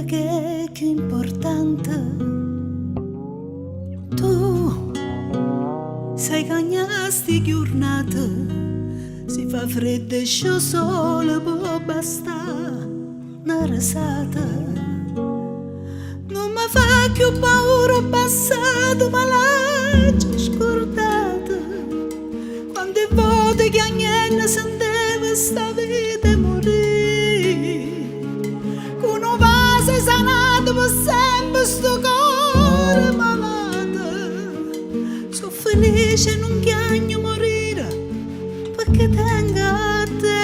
che è più importante. Tu sai cagnasti giornate, si fa freddo e scio sole può bastare una risata. Non mi fa più paura passato, ma l'ho scordata. Quante volte che agnella senteva sta vita morire, con un vaso sanato per sempre sto cuore malato. Sono felice non chiagno morire perché tengo a te.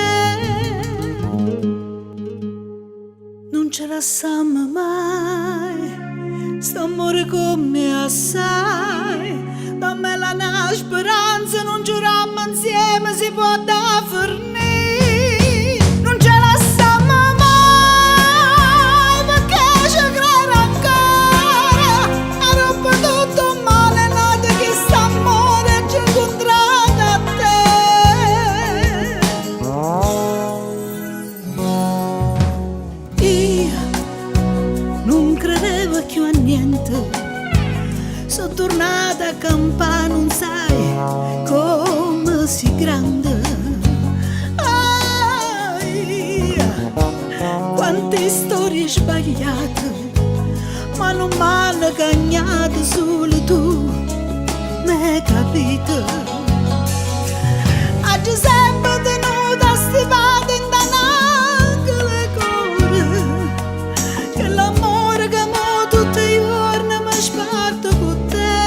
Non ce la siamo mai, sto amore come assai. Dammi la speranza, non giuriamo insieme, si può da fornire. Non ce la siamo mai, perché ci credo ancora. Ha rotto tutto male, nato che sta amore ci ha incontrato a te. Io non credevo più a niente, sono tornata a campare, non sai come si grande. Quante storie sbagliate, ma non m'hanno cagnato, solo tu m'hai capito. Oggi sempre tenuta stivata in danno le cuore, che l'amore che mo tutti i giorni mi sparto con te,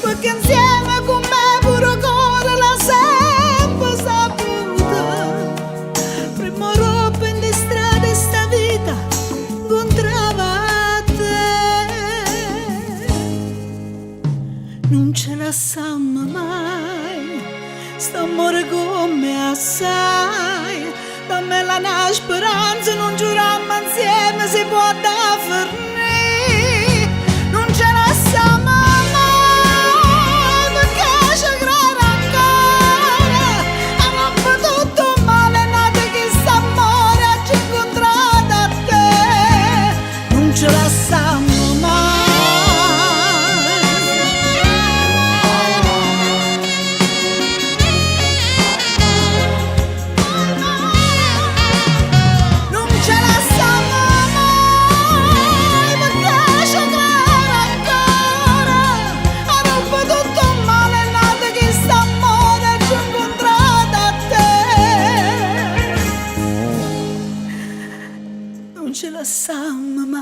perché insieme con me pure cuore la sempre saputa. Prima roba in strada e sta vita incontrava te. Non ce la siamo mai, sto amore come assai. Dammi la speranza, non giuriamo insieme, si può da fornire. Non ce la siamo mai, perché ci credo ancora. Ha rotto tutto male, nato che sta amore ci ha incontrato a te. Non ce la siamo mai. Non ce la siamo mai, perché ci credo ancora. Ha rotto tutto male, nato che sta amore ci ha incontrato a te. Non ce la siamo mai.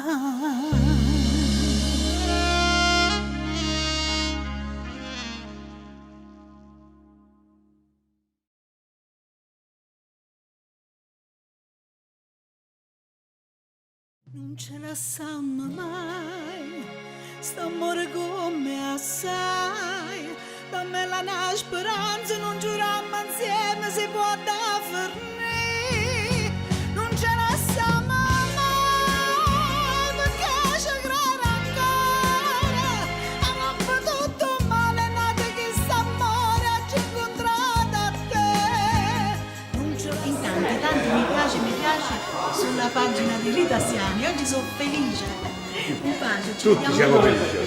Non ce la siamo mai, sto amore come assai. Dammi la speranza, non giuriamo insieme, si può da fornire. Non ce la siamo mai, perché ci credo ancora. Ha rotto tutto male, nato che sta amore ci ha incontrato a te. Non ce la Intanto, tanto mi piace sulla pagina di Rita Siani. Oggi sono felice. Mi piace, ci Tutti vediamo siamo dopo. felici.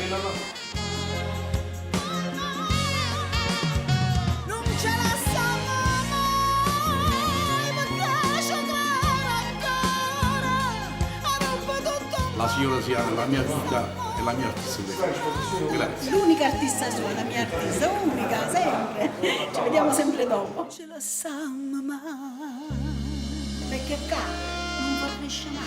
Non ce la siamo mai, perché ci credo ancora. Ha rotto tutto La signora Siani, la mia vita e la mia artista preferita. Grazie. L'unica artista sua, la mia artista, unica, sempre. Ci vediamo sempre dopo. non ce la siamo mai. Perché qua non fa crescere mai.